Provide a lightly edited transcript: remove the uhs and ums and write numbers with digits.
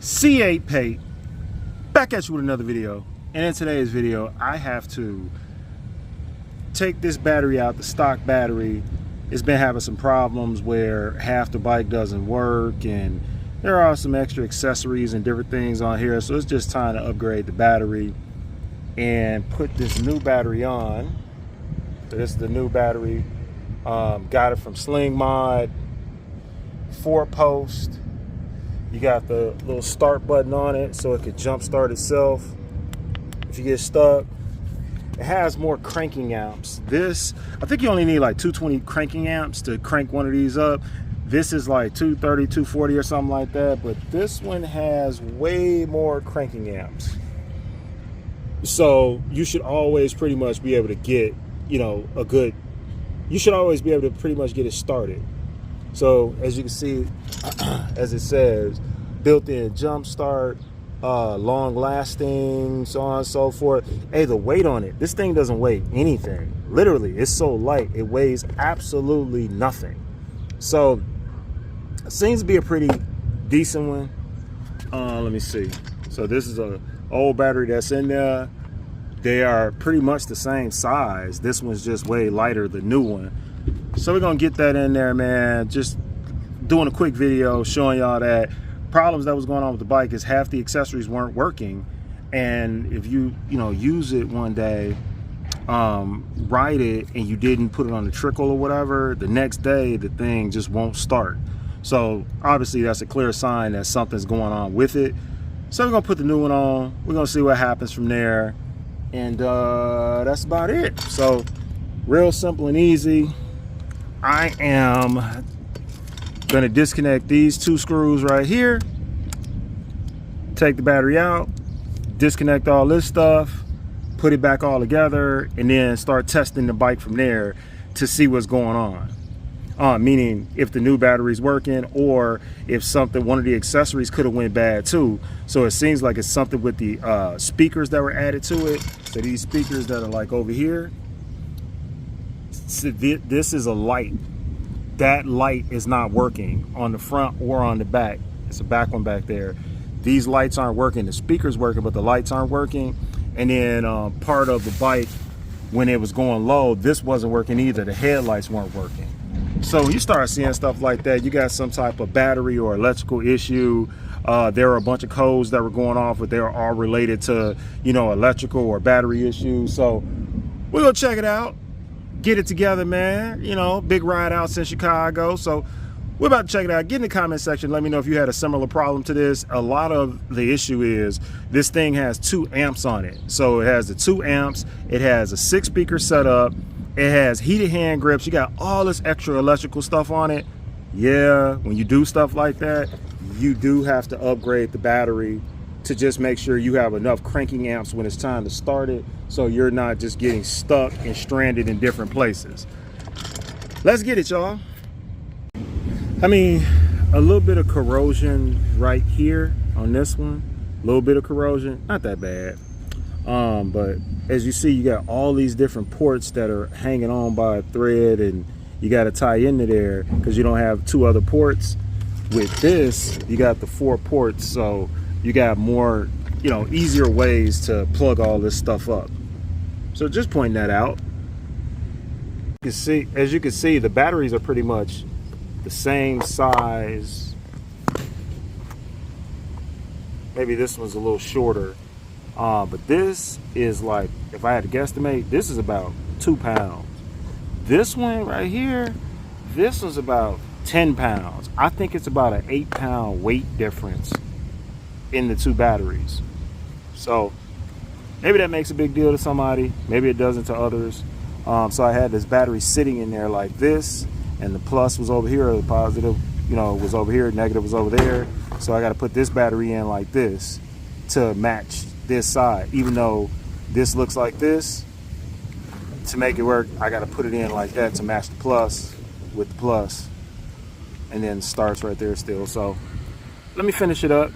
C8 Pate, back at you with another video. And in today's video, I have to take this battery out, the stock battery. It's been having some problems where half the bike doesn't work, and there are some extra accessories and different things on here. So it's just time to upgrade the battery and put this new battery on. So this is the new battery. Got it from Sling Mod, 4-post. You got the little start button on it so it could jump start itself if you get stuck. It has more cranking amps. This, I think you only need like 220 cranking amps to crank one of these up. This is like 230, 240 or something like that, but this one has way more cranking amps. So you should always pretty much be able to get, you should always be able to pretty much get it started. So as you can see, as it says, built-in jump start, long lasting, so on and so forth. Hey, the weight on it, this thing doesn't weigh anything. Literally, it's so light, it weighs absolutely nothing. So it seems to be a pretty decent one. Let me see. So this is a old battery that's in there. They are pretty much the same size. This one's just way lighter, the new one. So we're gonna get that in there, man. Just doing a quick video showing y'all that problems that was going on with the bike is half the accessories weren't working, and if you use it one day, ride it, and you didn't put it on the trickle or whatever, the next day the thing just won't start. So obviously that's a clear sign that something's going on with it. So we're gonna put the new one on. We're gonna see what happens from there, and that's about it. So real simple and easy. I am gonna disconnect these two screws right here, take the battery out, disconnect all this stuff, put it back all together, and then start testing the bike from there to see what's going on. Meaning if the new battery's working, or if one of the accessories could have went bad too. So it seems like it's something with the speakers that were added to it. So these speakers that are like over here, so this is a light. That light is not working on the front or on the back. It's a back one back there. These lights aren't working. The speaker's working, but the lights aren't working. And then part of the bike, when it was going low, this wasn't working either. The headlights weren't working. So when you start seeing stuff like that, you got some type of battery or electrical issue. There are a bunch of codes that were going off, but they're all related to, electrical or battery issues. So we're gonna check it out. Get it together, man. Big ride out since Chicago. So we're about to check it out. Get in the comment section. Let me know if you had a similar problem to this. A lot of the issue is this thing has 2 amps on it. So it has the 2 amps. It has a 6-speaker setup. It has heated hand grips. You got all this extra electrical stuff on it. Yeah, when you do stuff like that, you do have to upgrade the battery to just make sure you have enough cranking amps when it's time to start it, so you're not just getting stuck and stranded in different places. Let's get it, y'all. I mean, a little bit of corrosion right here on this one. A little bit of corrosion, not that bad. But as you see, you got all these different ports that are hanging on by a thread, and you got to tie into there because you don't have 2 other ports. With this, you got the 4 ports, so you got more, easier ways to plug all this stuff up. So just pointing that out. As you can see, the batteries are pretty much the same size. Maybe this one's a little shorter, but this is like, if I had to guesstimate, this is about 2 pounds. This one right here, this was about 10 pounds. I think it's about an 8-pound weight difference in the 2 batteries. So maybe that makes a big deal to somebody, maybe it doesn't to others. So I had this battery sitting in there like this, and the plus was over here, or the positive was over here, negative was over there. So I got to put this battery in like this to match this side. Even though this looks like this, to make it work, I got to put it in like that to match the plus with the plus, and then starts right there still. So let me finish it up,